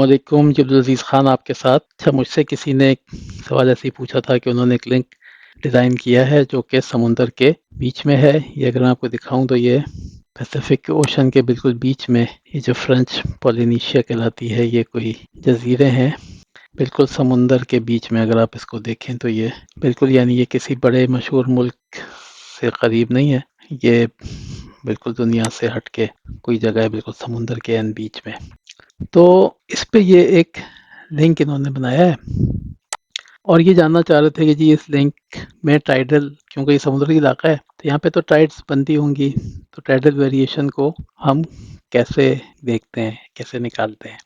علیکم جی، عبدالعزیز خان آپ کے ساتھ. اچھا، مجھ سے کسی نے ایک سوال ایسے ہی پوچھا تھا کہ انہوں نے ایک لنک ڈیزائن کیا ہے جو کہ سمندر کے بیچ میں ہے. یہ اگر میں آپ کو دکھاؤں تو یہ پیسیفک اوشن کے بالکل بیچ میں یہ جو فرینچ پولینیشیا کہلاتی ہے، یہ کوئی جزیرے ہیں بالکل سمندر کے بیچ میں. اگر آپ اس کو دیکھیں تو یہ بالکل، یعنی یہ کسی بڑے مشہور ملک سے قریب نہیں ہے، یہ بالکل دنیا سے ہٹ کے کوئی جگہ ہے بالکل سمندر کے این بیچ میں. تو اس پہ یہ ایک لنک انہوں نے بنایا ہے اور یہ جاننا چاہ رہے تھے کہ جی اس لنک میں ٹائیڈل، کیونکہ یہ سمندری علاقہ ہے تو یہاں پہ تو ٹائڈس بنتی ہوں گی، تو ٹائیڈل ویریشن کو ہم کیسے دیکھتے ہیں، کیسے نکالتے ہیں.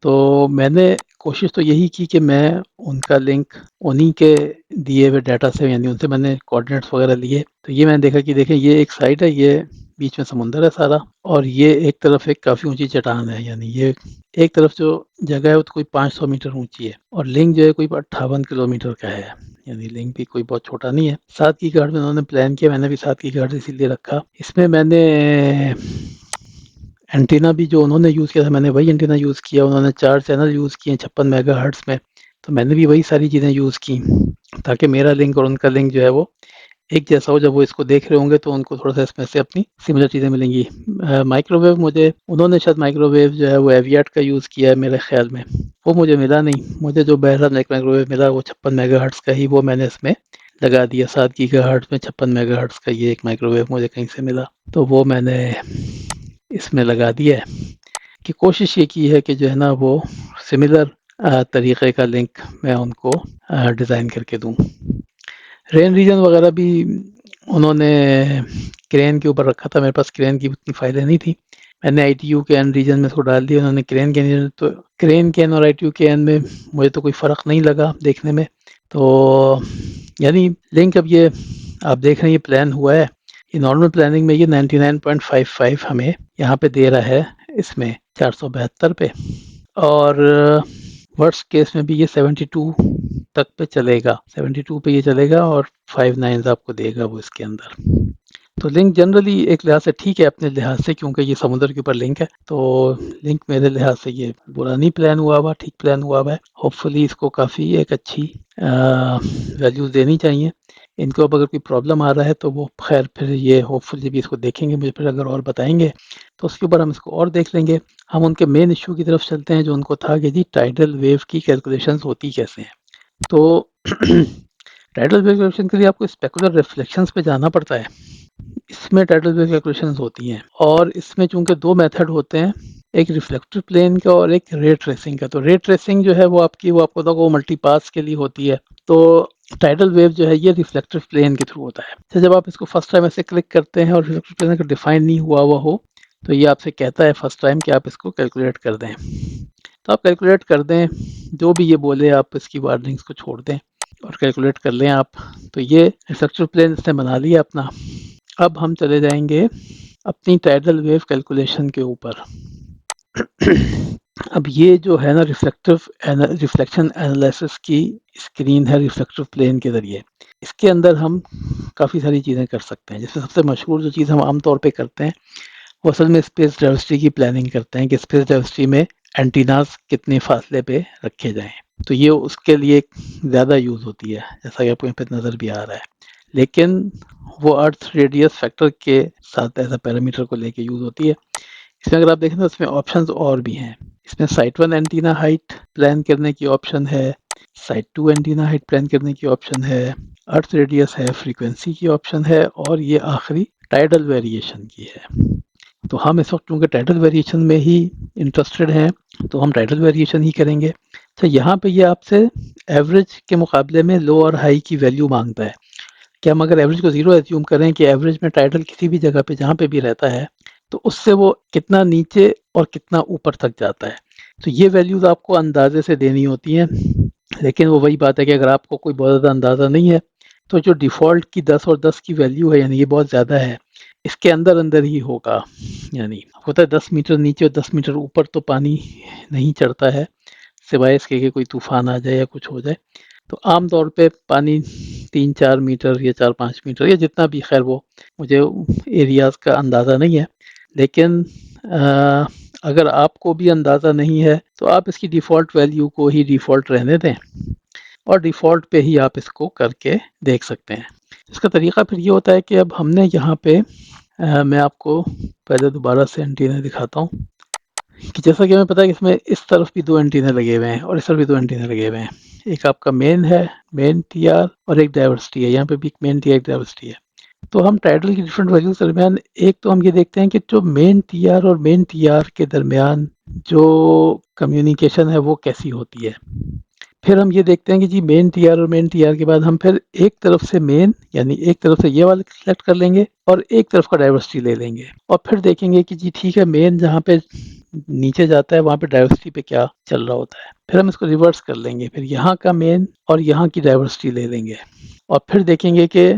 تو میں نے کوشش تو یہی کی کہ میں ان کا لنک انہی کے دیے ہوئے ڈیٹا سے، یعنی ان سے میں نے کوآرڈینیٹس وغیرہ لیے. تو یہ میں نے دیکھا کہ دیکھیں یہ ایک سائٹ ہے، یہ بیچ میں سمندر ہے سارا، اور یہ ایک طرف ایک کافی اونچی چٹان ہے. یعنی یہ ایک طرف جو جگہ ہے وہ تو کوئی 500 میٹر اونچی ہے، اور لنک جو ہے کوئی 58 کلومیٹر کا ہے. یعنی لنک بھی کوئی بہت چھوٹا نہیں ہے. 7 کی گاڑ میں انہوں نے پلان کیا، میں نے بھی 7 کی گاڑ اسی لیے رکھا. اس میں میں نے اینٹینا بھی جو انہوں نے یوز کیا تھا، میں نے وہی اینٹینا یوز کیا. انہوں نے 4 چینل یوز کیے 56 میگا ہرٹز میں، تو میں نے بھی وہی ساری چیزیں یوز کی تاکہ میرا لنک اور ان کا لنک جو ہے وہ ایک جیسا ہو. جب وہ اس کو دیکھ رہے ہوں گے تو ان کو تھوڑا سا اس میں سے اپنی سملر چیزیں ملیں گی. مائکرو ویو مجھے انہوں نے شاید مائکرو ویو جو ہے وہ ایویاٹ کا یوز کیا ہے میرے خیال میں، وہ مجھے ملا نہیں. مجھے جو بہرحال ایک مائکرو ویو ملا وہ 56 میگا ہرٹز کا ہی، وہ میں نے اس میں لگا دیا. 7 گیگا ہرٹز میں 56 میگا ہرٹز کا یہ ایک مائکرو ویو مجھے کہیں سے ملا، تو وہ میں نے اس میں لگا دیا ہے. کہ کوشش یہ کی ہے کہ جو ہے نا وہ سملر طریقے کا لنک میں ان کو ڈیزائن کر کے دوں. رین ریجن وغیرہ بھی انہوں نے کرین کے اوپر رکھا تھا، میرے پاس کرین کی اتنی فائلیں نہیں تھی. میں نے آئی ٹی یو کے این ریجن میں اس کو ڈال دیا. انہوں نے کرین کے تو کرین کے این اور آئی ٹی یو کے این میں مجھے تو کوئی فرق نہیں لگا دیکھنے میں. تو یعنی لنک اب یہ آپ دیکھ رہے ہیں یہ پلان ہوا ہے. یہ نارمل پلاننگ میں یہ 99.55 ہمیں یہاں پہ دے رہا ہے، اس میں 472 پہ، اور ورسٹ کیس میں بھی یہ 72 تک پہ چلے گا. 72 پہ یہ چلے گا اور 5 9 آپ کو دے گا وہ اس کے اندر. تو لنک جنرلی ایک لحاظ سے ٹھیک ہے اپنے لحاظ سے، کیونکہ یہ سمندر کے اوپر لنک ہے. تو لنک میرے لحاظ سے یہ برا نہیں پلان ہوا ہوا، ٹھیک پلان ہوا ہوا ہے. ہوپ فلی اس کو کافی ایک اچھی ویلیوز دینی چاہیے. ان کو اب اگر کوئی پرابلم آ رہا ہے تو وہ خیر پھر یہ ہوپ فلی بھی اس کو دیکھیں گے، مجھے پھر اگر اور بتائیں گے تو اس کے اوپر ہم اس کو اور دیکھ لیں گے. ہم ان کے مین ایشو کی طرف چلتے ہیں جو ان کو تھا کہ جی ٹائیڈل ویو کی کیلکولیشنز ہوتی کیسے ہیں. تو ٹائیڈل ویو کیلکولیشن کے لیے آپ کو اسپیکولر ریفلیکشنز پہ جانا پڑتا ہے. اس میں ٹائیڈل ویو کیلکولیشنز ہوتی ہیں، اور اس میں چونکہ 2 میتھڈ ہوتے ہیں، ایک ریفلیکٹر پلین کا اور ایک رے ٹریسنگ کا. تو رے ٹریسنگ جو ہے وہ آپ کو پتا وہ ملٹی پاس کے لیے ہوتی ہے. تو ٹائیڈل ویو جو ہے یہ ریفلیکٹر پلین کے تھرو ہوتا ہے. تو جب آپ اس کو فرسٹ ٹائم ایسے کلک کرتے ہیں اور ریفلیکٹر پلین کا ڈیفائن نہیں ہوا ہو تو یہ آپ سے کہتا ہے فرسٹ ٹائم کہ آپ اس کو کیلکولیٹ کر دیں. تو آپ کیلکولیٹ کر دیں، جو بھی یہ بولے آپ اس کی وارننگس کو چھوڑ دیں اور کیلکولیٹ کر لیں آپ. تو یہ ریفلیکٹر پلین اس نے بنا لیا اپنا. اب ہم چلے جائیں گے اپنی ٹائیڈل ویو کیلکولیشن کے اوپر. اب یہ جو ہے نا ریفلیکشن انالیسس کی اسکرین ہے ریفلیکٹر پلین کے ذریعے. اس کے اندر ہم کافی ساری چیزیں کر سکتے ہیں، جس میں سب سے مشہور جو چیز ہم عام طور پہ کرتے ہیں وہ اصل میں اسپیس ڈائیورسٹی کی پلاننگ کرتے ہیں کہ اسپیس ڈائیورسٹی میں اینٹیناز کتنے فاصلے پہ رکھے جائیں. تو یہ اس کے لیے زیادہ یوز ہوتی ہے، جیسا کہ آپ کو یہاں پہ نظر بھی آ رہا ہے. لیکن وہ ارتھ ریڈیس فیکٹر کے ساتھ ایسا پیرامیٹر کو لے کے یوز ہوتی ہے. اس میں اگر آپ دیکھیں تو اس میں آپشنز اور بھی ہیں. اس میں سائٹ 1 اینٹینا ہائٹ پلان کرنے کی آپشن ہے، سائٹ 2 اینٹینا ہائٹ پلان کرنے کی آپشن ہے، ارتھ ریڈیس ہے، فریکوینسی کی آپشن ہے، اور یہ آخری ٹائیڈل ویریشن کی ہے. تو ہم اس وقت کیونکہ ٹائیڈل ویریشن میں ہی انٹرسٹڈ ہیں تو ہم ٹائیڈل ویریشن ہی کریں گے. اچھا، یہاں پہ یہ آپ سے ایوریج کے مقابلے میں لو اور ہائی کی ویلیو مانگتا ہے کہ ہم اگر ایوریج کو 0 ایزیوم کریں کہ ایوریج میں ٹائیڈل کسی بھی جگہ پہ جہاں پہ بھی رہتا ہے تو اس سے وہ کتنا نیچے اور کتنا اوپر تک جاتا ہے. تو یہ ویلیوز آپ کو اندازے سے دینی ہوتی ہیں، لیکن وہ وہی بات ہے کہ اگر آپ کو کوئی بہت زیادہ اندازہ نہیں ہے تو جو ڈیفالٹ کی 10 اور 10 کی ویلیو ہے، یعنی یہ بہت زیادہ ہے، اس کے اندر ہی ہوگا. یعنی ہوتا ہے 10 میٹر نیچے اور 10 میٹر اوپر تو پانی نہیں چڑھتا ہے سوائے اس کے کہ کوئی طوفان آ جائے یا کچھ ہو جائے. تو عام طور پہ پانی 3 4 میٹر یا 4 5 میٹر یا جتنا بھی، خیر وہ مجھے ایریاز کا اندازہ نہیں ہے، لیکن اگر آپ کو بھی اندازہ نہیں ہے تو آپ اس کی ڈیفالٹ ویلیو کو ہی ڈیفالٹ رہنے دیں اور ڈیفالٹ پہ ہی آپ اس کو کر کے دیکھ سکتے ہیں۔ اس کا طریقہ پھر یہ ہوتا ہے کہ اب ہم نے یہاں پہ میں آپ کو پہلے دوبارہ سے اینٹینا دکھاتا ہوں کہ جیسا کہ ہمیں پتا ہے کہ اس میں اس طرف بھی 2 اینٹینا لگے ہوئے ہیں اور اس طرف بھی 2 اینٹینا لگے ہوئے ہیں۔ ایک آپ کا مین ہے، مین ٹی آر، اور ایک ڈائیورسٹی ہے، یہاں پہ بھی ایک مین ٹی آر ایک ڈائیورسٹی ہے۔ تو ہم ٹائٹل کی ڈفرینٹ ویلیوز درمیان ایک تو ہم یہ دیکھتے ہیں کہ جو مین ٹی آر اور مین ٹی آر کے درمیان جو کمیونیکیشن ہے وہ کیسی ہوتی ہے۔ پھر ہم یہ دیکھتے ہیں کہ جی مین ٹی آر اور مین ٹی آر کے بعد ہم پھر ایک طرف سے مین یعنی ایک طرف سے یہ والا سلیکٹ کر لیں گے اور ایک طرف کا ڈائیورسٹی لے لیں گے اور پھر دیکھیں گے کہ جی ٹھیک ہے مین جہاں پہ نیچے جاتا ہے وہاں پہ ڈائیورسٹی پہ کیا چل رہا ہوتا ہے۔ پھر ہم اس کو ریورس کر لیں گے، پھر یہاں کا مین اور یہاں کی ڈائیورسٹی لے لیں گے اور پھر دیکھیں گے کہ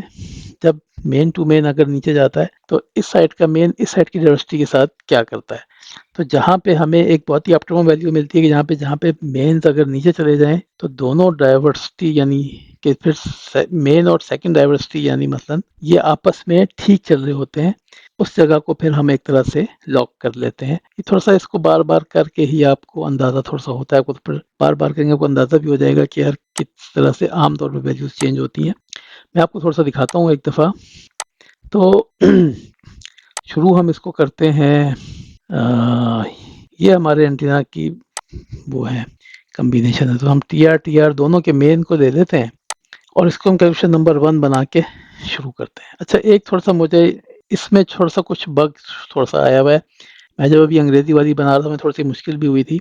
جب مین ٹو مین اگر نیچے جاتا ہے تو اس سائڈ کا مین اس سائڈ کی ڈائیورسٹی کے ساتھ کیا کرتا ہے۔ تو جہاں پہ ہمیں ایک بہت ہی آپٹیمم ویلیو ملتی ہے کہ جہاں پہ مینز اگر نیچے چلے جائیں تو دونوں ڈائیورسٹی یعنی کہ پھر مین اور سیکنڈ ڈائیورسٹی یعنی مثلا یہ آپس میں ٹھیک چل رہے ہوتے ہیں، اس جگہ کو پھر ہم ایک طرح سے لاک کر لیتے ہیں۔ یہ تھوڑا سا اس کو بار بار کر کے ہی آپ کو اندازہ تھوڑا سا ہوتا ہے، آپ کو پھر بار بار کریں گے آپ کو اندازہ بھی ہو جائے گا کہ یار کس طرح سے عام طور پہ ویلیوز چینج ہوتی ہیں۔ میں آپ کو تھوڑا سا دکھاتا ہوں ایک دفعہ۔ تو شروع ہم اس کو کرتے ہیں، یہ ہمارے اینٹینا کی وہ ہے کمبینیشن ہے، تو ہم ٹی آر دونوں کے مین کو لے لیتے ہیں اور اس کو ہم کیلکولیشن نمبر 1 بنا کے شروع کرتے ہیں۔ اچھا ایک تھوڑا سا مجھے اس میں تھوڑا سا کچھ بگ تھوڑا سا آیا ہوا ہے، میں جب ابھی انگریزی والی بنا رہا تھا میں تھوڑی سی مشکل بھی ہوئی تھی۔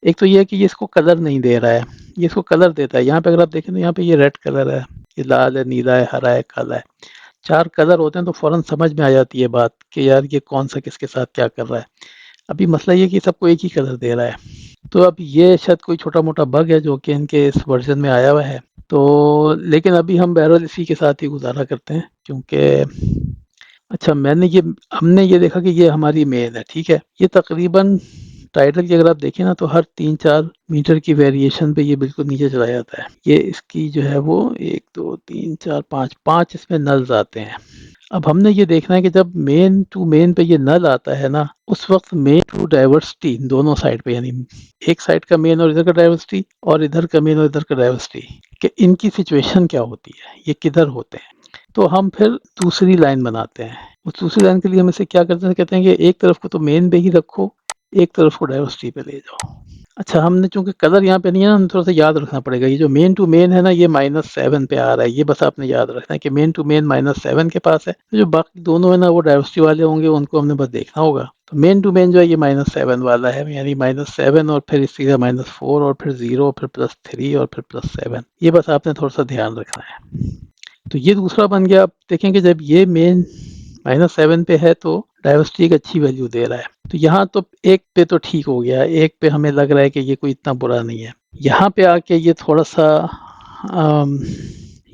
ایک تو یہ ہے کہ یہ اس کو کلر نہیں دے رہا ہے، یہ اس کو کلر دیتا ہے۔ یہاں پہ اگر آپ دیکھیں تو یہاں پہ یہ ریڈ کلر ہے، یہ لال ہے، نیلا ہے، ہرا ہے، کالا ہے، 4 کلر ہوتے ہیں تو فوراً سمجھ میں آ جاتی ہے بات کہ یار یہ کون سا کس کے ساتھ کیا کر رہا ہے۔ ابھی مسئلہ یہ کہ سب کو ایک ہی کلر دے رہا ہے، تو اب یہ شاید کوئی چھوٹا موٹا بگ ہے جو کہ ان کے اس ورژن میں آیا ہوا ہے۔ تو لیکن ابھی ہم بہرحال اسی کے ساتھ ہی گزارا کرتے ہیں کیونکہ اچھا ہم نے یہ دیکھا کہ یہ ہماری مین ہے، ٹھیک ہے۔ یہ تقریباً ٹائٹل کی اگر آپ دیکھیں نا تو ہر 3-4 میٹر کی ویریشن پہ یہ بالکل نیچے چلا جاتا ہے۔ یہ اس کی جو ہے وہ 1 2 3 4 5 اس میں نلز آتے ہیں۔ اب ہم نے یہ دیکھنا ہے کہ جب مین ٹو مین پہ یہ نل آتا ہے نا اس وقت مین ٹو ڈائیورسٹی دونوں سائڈ پہ یعنی ایک سائڈ کا مین اور ادھر کا ڈائیورسٹی اور ادھر کا مین اور ادھر کا ڈائیورسٹی کہ ان کی سچویشن کیا ہوتی ہے، یہ کدھر ہوتے ہیں۔ تو ہم پھر دوسری لائن بناتے ہیں۔ اس دوسری لائن کے لیے ہم اسے کیا کرتے ہیں، کہتے ہیں کہ ایک طرف کو تو مین پہ ہی رکھو، ایک طرف کو ڈائیورسٹی پہ لے جاؤ۔ اچھا ہم نے چونکہ کلر یہاں پہ نہیں ہے نا، ہم تھوڑا سا یاد رکھنا پڑے گا۔ یہ جو مین ٹو مین ہے نا یہ -7 پہ آ رہا ہے، یہ بس آپ نے یاد رکھنا ہے کہ مین ٹو مین -7 کے پاس ہے۔ جو باقی دونوں ہے نا وہ ڈائیورسٹی والے ہوں گے، ان کو ہم نے بس دیکھنا ہوگا۔ تو مین ٹو مین جو ہے یہ -7 والا ہے، یعنی -7 اور پھر اسی طرح -4 اور پھر 0 پھر +3 اور پھر +7، یہ بس آپ نے تھوڑا سا دھیان رکھنا ہے۔ تو یہ دوسرا بن گیا۔ آپ دیکھیں کہ جب یہ مین -7 پہ ہے تو ڈائیورسٹی ایک اچھی ویلیو دے رہا ہے، تو یہاں تو ایک پہ تو ٹھیک ہو گیا، ایک پہ ہمیں لگ رہا ہے کہ یہ کوئی اتنا برا نہیں ہے۔ یہاں پہ آ کے یہ تھوڑا سا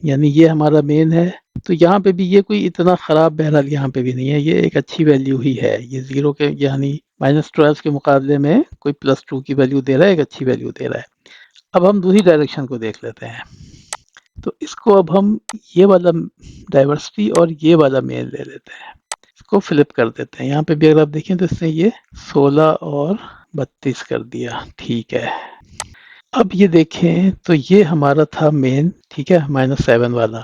یعنی یہ ہمارا مین ہے تو یہاں پہ بھی یہ کوئی اتنا خراب بہرحال یہاں پہ بھی نہیں ہے، یہ ایک اچھی ویلیو ہی ہے۔ یہ 0 کے یعنی -12 کے مقابلے میں کوئی +2 کی ویلیو دے رہا ہے، ایک اچھی ویلیو دے رہا ہے۔ اب ہم دوسری ڈائریکشن کو دیکھ لیتے ہیں، تو اس کو اب ہم یہ والا ڈائیورسٹی اور یہ والا مین لے لیتے ہیں، اس کو فلپ کر دیتے ہیں۔ یہاں پہ بھی اگر آپ دیکھیں تو اس نے یہ 16 اور 32 کر دیا، ٹھیک ہے۔ اب یہ دیکھیں تو یہ ہمارا تھا مین، ٹھیک ہے، -7 والا۔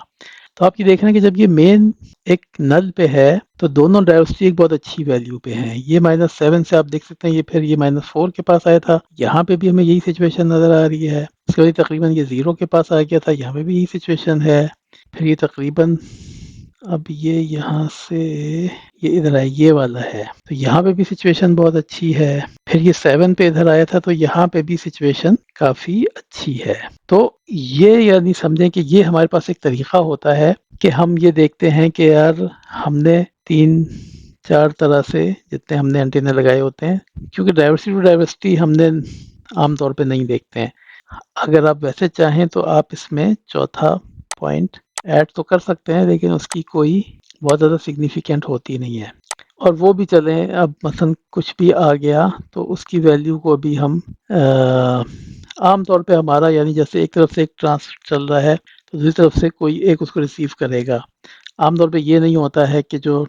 تو آپ یہ دیکھ رہے ہیں کہ جب یہ مین ایک نل پہ ہے تو دونوں ڈائیورسٹی ایک بہت اچھی ویلیو پہ ہیں۔ یہ -7 سے آپ دیکھ سکتے ہیں یہ پھر یہ -4 کے پاس آیا تھا، یہاں پہ بھی ہمیں یہی سچویشن نظر آ رہی ہے۔ اس کے بعد تقریباً یہ 0 کے پاس آ گیا تھا، یہاں پہ بھی یہی سچویشن ہے۔ پھر یہ تقریباً اب یہ یہاں سے یہ ادھر ہے، یہ والا ہے، تو یہاں پہ بھی سچویشن بہت اچھی ہے۔ پھر یہ 7 پہ ادھر آیا تھا تو یہاں پہ بھی سچویشن کافی اچھی ہے۔ تو یہ یعنی سمجھیں کہ یہ ہمارے پاس ایک طریقہ ہوتا ہے کہ ہم یہ دیکھتے ہیں کہ یار ہم نے 3-4 طرح سے جتنے ہم نے اینٹینا لگائے ہوتے ہیں، کیونکہ ڈائیورسٹی ٹو ڈائیورسٹی ہم نے عام طور پہ نہیں دیکھتے ہیں۔ اگر آپ ویسے چاہیں تو آپ اس میں چوتھا پوائنٹ ایڈ تو کر سکتے ہیں، لیکن اس کی کوئی بہت زیادہ سگنیفیکینٹ ہوتی نہیں ہے۔ اور وہ بھی چلیں، اب مثلا کچھ بھی آ گیا تو اس کی ویلیو کو بھی ہم عام طور پہ ہمارا یعنی جیسے ایک طرف سے ایک ٹرانسفر چل رہا ہے تو دوسری طرف سے کوئی ایک اس کو ریسیو کرے گا۔ عام طور پہ یہ نہیں ہوتا ہے کہ جو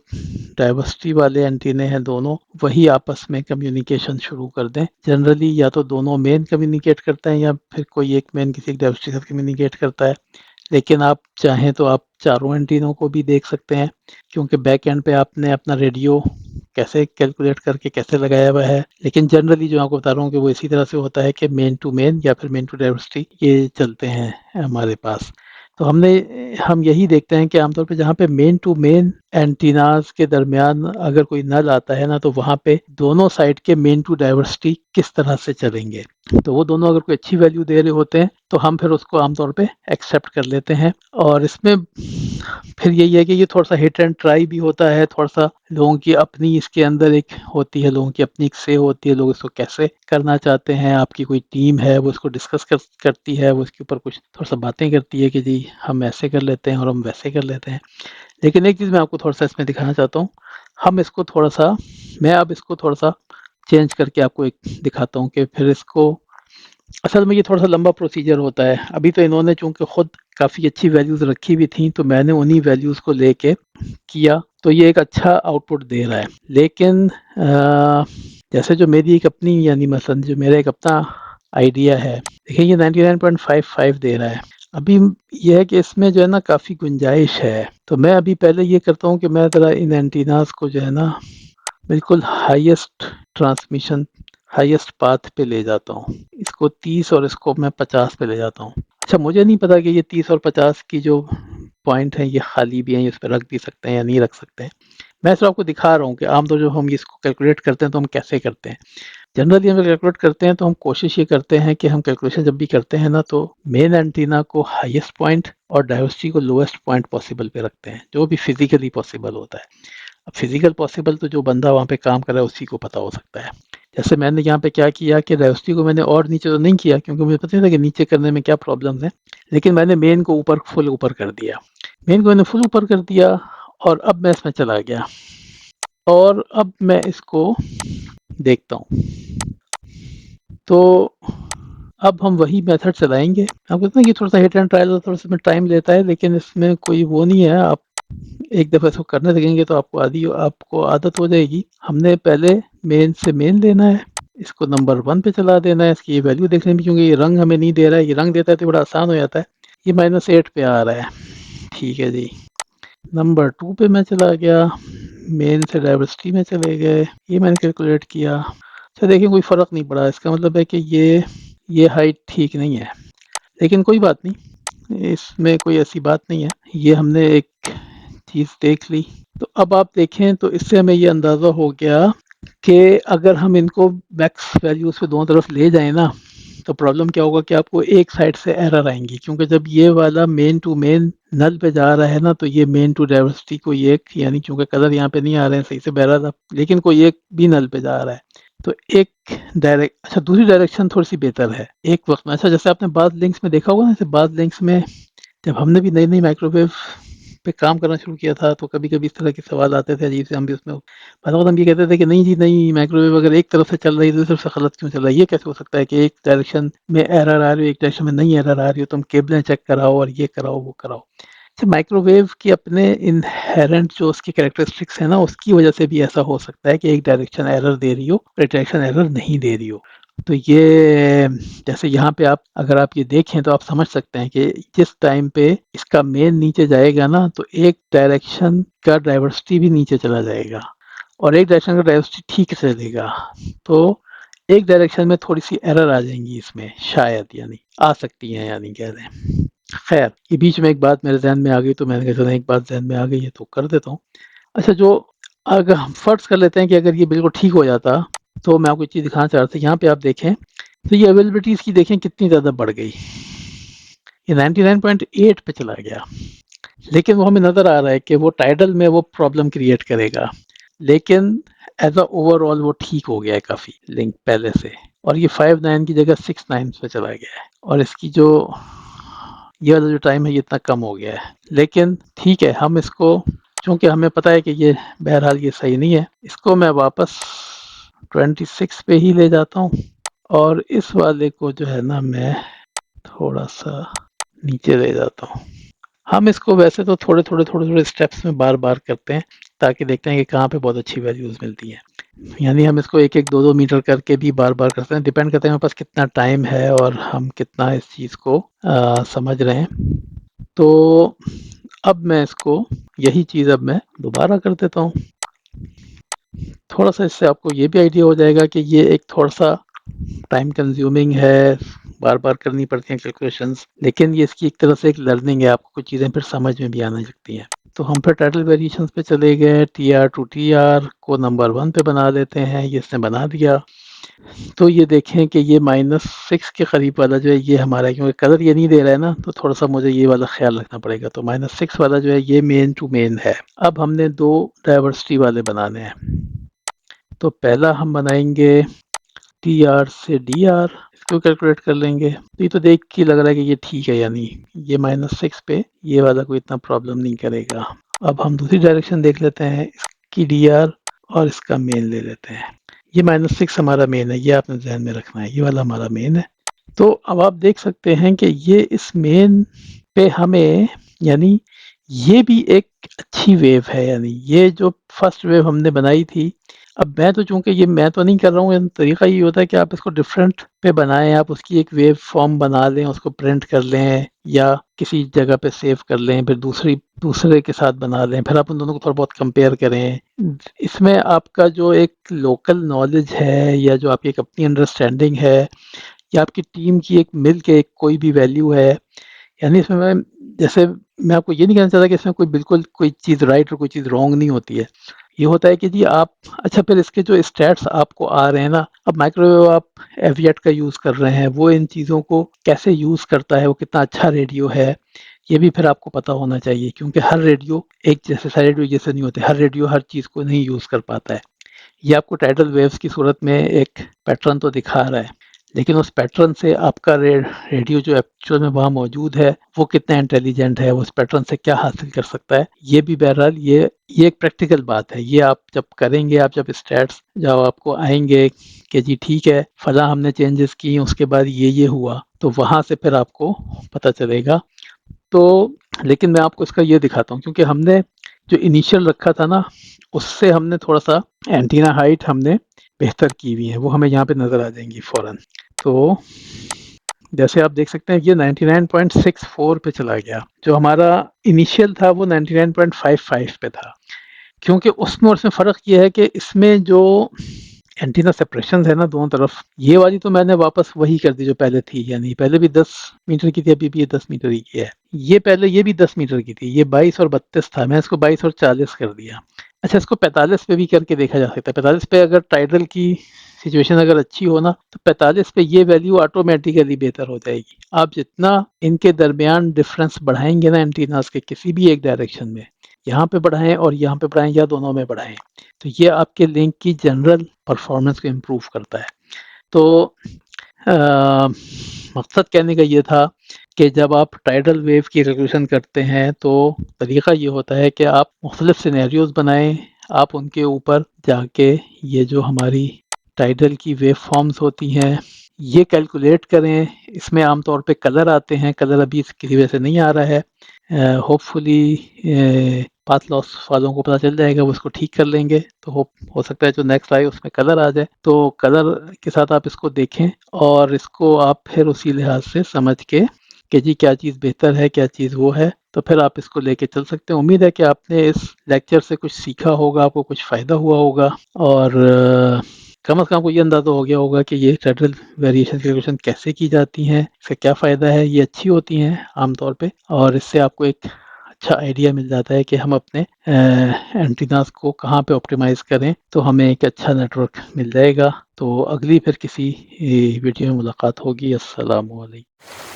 ڈائیورسٹی والے اینٹینے ہیں دونوں وہی آپس میں کمیونیکیشن شروع کر دیں. جنرلی یا تو دونوں مین کمیونیکیٹ کرتے ہیں یا پھر کوئی ایک مین کسی ڈائیورسٹی کے ساتھ کمیونیکیٹ کرتا ہے. لیکن آپ چاہیں تو آپ چاروں اینٹینوں کو بھی دیکھ سکتے ہیں کیونکہ بیک اینڈ پہ آپ نے اپنا ریڈیو کیسے کیلکولیٹ کر کے کیسے لگایا ہوا ہے. لیکن جنرلی جو آپ کو بتا رہا ہوں کہ وہ اسی طرح سے ہوتا ہے کہ مین ٹو مین یا پھر مین ٹو ڈائیورسٹی یہ چلتے ہیں ہمارے پاس. تو ہم یہی دیکھتے ہیں کہ عام طور پہ جہاں پہ مین ٹو مین اینٹیناز کے درمیان اگر کوئی نل آتا ہے نا تو وہاں پہ دونوں سائڈ کے مین ٹو ڈائیورسٹی کس طرح سے چلیں گے. تو وہ دونوں اگر کوئی اچھی ویلیو دے رہے ہوتے ہیں تو ہم پھر اس کو عام طور پہ ایکسیپٹ کر لیتے ہیں. اور اس میں پھر یہی ہے کہ یہ تھوڑا سا ہٹ اینڈ ٹرائی بھی ہوتا ہے. تھوڑا سا لوگوں کی اپنی اس کے اندر ایک ہوتی ہے, لوگوں کی اپنی ایک سے ہوتی ہے, لوگ اس کو کیسے کرنا چاہتے ہیں. آپ کی کوئی ٹیم ہے وہ اس کو ڈسکس کرتی ہے, وہ اس کے اوپر کچھ تھوڑا سا باتیں کرتی ہے کہ جی ہم ایسے کر لیتے ہیں اور ہم ویسے کر لیتے ہیں. لیکن ایک چیز میں آپ کو تھوڑا سا اس میں دکھانا چاہتا ہوں. ہم اس کو تھوڑا سا میں اب اس کو تھوڑا سا چینج کر کے آپ کو ایک دکھاتا ہوں کہ پھر اس کو اصل میں یہ تھوڑا سا لمبا پروسیجر ہوتا ہے. ابھی تو انہوں نے چونکہ خود کافی اچھی ویلیوز رکھی ہوئی تھیں تو میں نے انہی ویلیوز کو لے کے کیا تو یہ ایک اچھا آؤٹ پٹ دے رہا ہے. لیکن جیسے جو میری ایک اپنی یعنی مثلا جو میرا ایک اپنا آئیڈیا ہے, دیکھیں یہ 99.55 دے رہا ہے. ابھی یہ ہے کہ اس میں جو ہے نا کافی گنجائش ہے. تو میں ابھی پہلے یہ کرتا ہوں کہ میں ذرا ان اینٹیناز کو جو ہے نا بالکل ہائیسٹ ٹرانسمیشن ہائیسٹ پاتھ پہ لے جاتا ہوں. اس کو 30 اور اس کو میں 50 پہ لے جاتا ہوں. اچھا مجھے نہیں پتا کہ یہ 30 اور 50 کی جو پوائنٹ ہیں یہ خالی بھی ہیں, اس پہ رکھ بھی سکتے ہیں یا نہیں رکھ سکتے ہیں. میں صرف آپ کو دکھا رہا ہوں کہ عام طور جو ہم اس کو کیلکولیٹ کرتے ہیں تو ہم کیسے کرتے ہیں. جنرلی ہم کیلکولیٹ کرتے ہیں تو ہم کوشش یہ کرتے ہیں کہ ہم کیلکولیشن جب بھی کرتے ہیں نا تو مین اینٹینا کو ہائیسٹ پوائنٹ اور ڈائیورسٹی کو لوئسٹ پوائنٹ پاسبل پہ رکھتے ہیں, جو بھی فزیکلی پاسبل ہوتا ہے. اب فزیکل پاسبل تو جو بندہ وہاں پہ کام کر رہا ہے اسی کو پتا ہو سکتا ہے. جیسے میں نے یہاں پہ کیا کیا کہ ڈائیورسٹی کو میں نے اور نیچے تو نہیں کیا کیونکہ مجھے پتہ نہیں تھا کہ نیچے کرنے میں کیا پرابلمز ہیں, لیکن میں نے مین کو فل اوپر کر دیا. مین کو میں نے فل اوپر کر دیا اور اب میں اس میں چلا گیا اور اب میں اس کو دیکھتا ہوں. تو اب ہم وہی میتھڈ چلائیں گے. آپ کہتے ہیں کہ تھوڑا سا ہٹ اینڈ ٹرائل تھوڑا سا ٹائم لیتا ہے, لیکن اس میں کوئی وہ نہیں ہے. آپ ایک دفعہ اس کو کرنے لگیں گے تو آپ کو عادت ہو جائے گی. ہم نے پہلے مین سے مین لینا ہے, اس کو نمبر 1 پہ چلا دینا ہے. اس کی یہ ویلیو دیکھنے میں, کیونکہ یہ رنگ ہمیں نہیں دے رہا ہے, یہ رنگ دیتا ہے تو بڑا آسان ہو جاتا ہے. یہ -8 پہ آ رہا ہے. ٹھیک ہے جی, نمبر 2 پہ میں چلا گیا, مین سے ڈائیورسٹی میں چلے گئے, یہ میں نے کیلکولیٹ کیا. اچھا دیکھیں کوئی فرق نہیں پڑا. اس کا مطلب ہے کہ یہ ہائٹ ٹھیک نہیں ہے, لیکن کوئی بات نہیں, اس میں کوئی ایسی بات نہیں ہے. یہ ہم نے ایک چیز دیکھ لی. تو اب آپ دیکھیں تو اس سے ہمیں یہ اندازہ ہو گیا کہ اگر ہم ان کو میکس ویلیوز پہ دونوں طرف لے جائیں نا تو پرابلم کیا ہوگا کہ آپ کو ایک سائڈ سے ایرر آئیں گی, کیونکہ جب یہ والا مین ٹو مین نل پہ جا رہا ہے نا تو یہ مین ٹو ڈائیورسٹی کوئی ایک, یعنی چونکہ کلر یہاں پہ نہیں آ رہے ہیں صحیح سے بہرحال, لیکن کوئی ایک بھی نل پہ جا رہا ہے تو ایک اچھا دوسری ڈائریکشن تھوڑی سی بہتر ہے ایک وقت میں. اچھا جیسے آپ نے بعض لنکس میں دیکھا ہوگا نا, جیسے بعض لنکس میں جب ہم نے بھی نئی نئی مائکرو ویو پہ کام کرنا شروع کیا تھا تو کبھی کبھی اس طرح کے سوال آتے تھے عجیب سے. ہم بھی اس میں پہلے وقت ہم یہ کہتے تھے کہ نہیں جی نہیں, مائکرو ویو اگر ایک طرف سے چل رہی ہے دوسری طرف سے غلط کیوں چل رہا ہے, یہ کیسے ہو سکتا ہے کہ ایک ڈائریکشن میں ایرر آ رہی ہو ایک ڈائریکشن میں نہیں ایرر آ رہی ہو, تم کیبلیں چیک کراؤ اور یہ کراؤ وہ کراؤ. مائکرو ویو کی اپنے انہیرنٹ جو اس کی کریکٹرسٹکس ہیں نا اس کی وجہ سے بھی ایسا ہو سکتا ہے کہ ایک ڈائریکشن ایرر دے رہی ہو اور ایک ڈائریکشن ایرر نہیں دے رہی ہو. تو یہ جیسے یہاں پہ اگر آپ یہ دیکھیں تو آپ سمجھ سکتے ہیں کہ جس ٹائم پہ اس کا مین نیچے جائے گا نا تو ایک ڈائریکشن کا ڈائیورسٹی بھی نیچے چلا جائے گا اور ایک ڈائریکشن کا ڈائیورسٹی ٹھیک سے دے گا. تو ایک ڈائریکشن میں تھوڑی سی ایرر آ جائیں گی, اس میں شاید یعنی آ سکتی ہیں, یعنی کہہ رہے ہیں. خیر یہ بیچ میں ایک بات میرے ذہن میں آ گئی تو میں نے کہا چلو ایک بات ذہن میں آ گئی ہے تو کر دیتا ہوں. اچھا جو اگر ہم فرض کر لیتے ہیں کہ اگر یہ بالکل ٹھیک ہو جاتا تو میں آپ کو ایک چیز دکھانا چاہ رہا تھا. یہاں پہ آپ دیکھیں تو یہ اویلیبلٹیز کی دیکھیں کتنی زیادہ بڑھ گئی, یہ 99.8 پہ چلا گیا. لیکن وہ ہمیں نظر آ رہا ہے کہ وہ ٹائڈل میں وہ پرابلم کریٹ کرے گا, لیکن ایز اے اوور آل وہ ٹھیک ہو گیا ہے کافی لنک پہلے سے, اور یہ 5.9 کی جگہ 6.9 پہ چلا گیا ہے, اور اس کی یہ والا جو ٹائم ہے یہ اتنا کم ہو گیا ہے. لیکن ٹھیک ہے, ہم اس کو چونکہ ہمیں پتہ ہے کہ یہ بہرحال یہ صحیح نہیں ہے, اس کو میں واپس 26 پہ ہی لے جاتا ہوں اور اس والے کو جو ہے نا میں تھوڑا سا نیچے لے جاتا ہوں. ہم اس کو ویسے تو تھوڑے اسٹیپس میں بار بار کرتے ہیں تاکہ دیکھتے ہیں کہ کہاں پہ بہت اچھی ویلیوز ملتی ہیں. یعنی ہم اس کو ایک 2 میٹر کر کے بھی بار بار کرتے ہیں، ڈیپینڈ کرتے ہیں ہمارے پاس کتنا ٹائم ہے اور ہم کتنا اس چیز کو سمجھ رہے ہیں. تو اب میں اس کو یہی چیز اب میں دوبارہ کر دیتا ہوں. تھوڑا سا اس سے آپ کو یہ بھی آئیڈیا ہو جائے گا کہ یہ ایک تھوڑا سا ٹائم کنزیومنگ ہے، بار بار کرنی پڑتی ہیں کیلکولیشنز، لیکن یہ اس کی ایک طرح سے ایک لرننگ ہے، آپ کو کچھ چیزیں پھر سمجھ میں بھی آنے لگتی ہیں. تو ہم پھر ٹائٹل ویریشنز پہ چلے گئے، T R to T R کو نمبر 1 پہ بنا دیتے ہیں. یہ اس نے بنا دیا. تو یہ دیکھیں کہ یہ -6 کے قریب والا جو ہے یہ ہمارا، کیونکہ کلر یہ نہیں دے رہا ہے نا، تو تھوڑا سا مجھے یہ والا خیال رکھنا پڑے گا. تو -6 والا جو ہے یہ مین ٹو مین ہے. اب ہم نے 2 ڈائیورسٹی والے بنانے ہیں. تو پہلا ہم بنائیں گے ٹی آر سے ڈی آر، اس کو کیلکولیٹ کر لیں گے. تو یہ تو دیکھ کے لگ رہا ہے کہ یہ ٹھیک ہے، یعنی یہ -6 پہ یہ والا کوئی اتنا پرابلم نہیں کرے گا. اب ہم دوسری ڈائریکشن دیکھ لیتے ہیں، اس کی ڈی آر اور اس کا مین لے لیتے ہیں. یہ -6 ہمارا مین ہے، یہ آپ نے ذہن میں رکھنا ہے، یہ والا ہمارا مین ہے. تو اب آپ دیکھ سکتے ہیں کہ یہ اس مین پہ ہمیں، یعنی یہ بھی ایک اچھی ویو ہے. یعنی یہ جو فرسٹ ویو ہم نے بنائی تھی، اب میں تو چونکہ یہ میں تو نہیں کر رہا ہوں، طریقہ یہ ہوتا ہے کہ آپ اس کو ڈفرینٹ پہ بنائیں، آپ اس کی ایک ویو فارم بنا لیں، اس کو پرنٹ کر لیں یا کسی جگہ پہ سیو کر لیں، پھر دوسرے کے ساتھ بنا لیں، پھر آپ ان دونوں کو تھوڑا بہت کمپیئر کریں. اس میں آپ کا جو ایک لوکل نالج ہے یا جو آپ کی ایک اپنی انڈرسٹینڈنگ ہے یا آپ کی ٹیم کی ایک مل کے ایک کوئی بھی ویلیو ہے، یعنی اس میں جیسے میں آپ کو یہ نہیں کہنا چاہتا کہ اس میں کوئی بالکل کوئی چیز رائٹ اور کوئی چیز رانگ نہیں ہوتی ہے. یہ ہوتا ہے کہ جی آپ، اچھا پھر اس کے جو اسٹیٹس آپ کو آ رہے ہیں نا، اب مائکروویو آپ ایویٹ کا یوز کر رہے ہیں، وہ ان چیزوں کو کیسے یوز کرتا ہے، وہ کتنا اچھا ریڈیو ہے، یہ بھی پھر آپ کو پتہ ہونا چاہیے. کیونکہ ہر ریڈیو ایک جیسے، سارے ریڈیو جیسے نہیں ہوتے، ہر ریڈیو ہر چیز کو نہیں یوز کر پاتا ہے. یہ آپ کو ٹائٹل ویوز کی صورت میں ایک پیٹرن تو دکھا رہا ہے، لیکن اس پیٹرن سے آپ کا ریڈیو جو ایکچوئل میں وہاں موجود ہے وہ کتنا انٹیلیجنٹ ہے، وہ اس پیٹرن سے کیا حاصل کر سکتا ہے. یہ بھی بہرحال یہ ایک پریکٹیکل بات ہے. یہ آپ جب کریں گے، آپ جب اسٹیٹس جب آپ کو آئیں گے کہ جی ٹھیک ہے فلاں ہم نے چینجز کی، اس کے بعد یہ ہوا، تو وہاں سے پھر آپ کو پتہ چلے گا. تو لیکن میں آپ کو اس کا یہ دکھاتا ہوں، کیونکہ ہم نے جو انیشیل رکھا تھا نا، اس سے ہم نے تھوڑا سا اینٹینا ہائٹ ہم نے بہتر کی ہوئی ہے، وہ ہمیں یہاں پہ نظر آ جائیں گی فوراً. تو جیسے آپ دیکھ سکتے ہیں یہ 99.64 پہ چلا گیا، جو ہمارا انیشیل تھا وہ 99.55 پہ تھا. کیونکہ اس میں اور اس میں فرق یہ ہے کہ اس میں جو اینٹینا سپریشنز ہے نا دونوں طرف، یہ والی تو میں نے واپس وہی کر دی جو پہلے تھی. یعنی پہلے بھی 10 میٹر کی تھی، ابھی بھی یہ 10 میٹر ہی کی ہے. یہ پہلے یہ بھی 10 میٹر کی تھی، یہ 22 اور 32 تھا، میں اس کو 22 اور 40 کر دیا. اچھا اس کو 45 پہ بھی کر کے دیکھا جا سکتا ہے. 45 پہ اگر ٹائٹل کی سچویشن اگر اچھی ہو نا، تو 45 پہ یہ ویلیو آٹومیٹیکلی بہتر ہو جائے گی. آپ جتنا ان کے درمیان ڈفرنس بڑھائیں گے نا اینٹیناز کے کسی بھی ایک ڈائریکشن میں، یہاں پہ بڑھائیں اور یہاں پہ بڑھائیں یا دونوں میں بڑھائیں، تو یہ آپ کے لنک کی جنرل پرفارمنس کو امپروو کرتا ہے. تو مقصد کہنے کا یہ تھا کہ جب آپ ٹائڈل ویو کی ریزولوشن کرتے ہیں تو طریقہ یہ ہوتا ہے کہ آپ مختلف سینیریوز بنائیں، آپ ان کے اوپر جا کے یہ جو ہماری ٹائڈل کی ویو فارمز ہوتی ہیں یہ کیلکولیٹ کریں. اس میں عام طور پہ کلر آتے ہیں، کلر ابھی کسی وجہ سے نہیں آ رہا ہے. ہوپ فلی پاتھ لاس والوں کو پتہ چل جائے گا، وہ اس کو ٹھیک کر لیں گے. تو ہو سکتا ہے جو نیکسٹ آئے اس میں کلر آ جائے، تو کلر کے ساتھ آپ اس کو دیکھیں اور اس کو آپ پھر اسی لحاظ سے سمجھ کے کہ جی کیا چیز بہتر ہے، کیا چیز وہ ہے، تو پھر آپ اس کو لے کے چل سکتے ہیں. امید ہے کہ آپ نے اس لیکچر سے کچھ سیکھا ہوگا، آپ کو کچھ فائدہ ہوا ہوگا، اور کم از کم آپ کو یہ اندازہ ہو گیا ہوگا کہ یہ ٹائٹل ویریشن کیلکولیشن کیسے کی جاتی ہیں، اس کا کیا فائدہ ہے. یہ اچھی ہوتی ہیں عام طور پہ، اور اس سے آپ کو ایک اچھا آئیڈیا مل جاتا ہے کہ ہم اپنے اینٹیناز کو کہاں پہ آپٹیمائز کریں تو ہمیں ایک اچھا نیٹ ورک مل جائے گا. تو اگلی پھر کسی ویڈیو میں ملاقات ہوگی. السلام علیکم.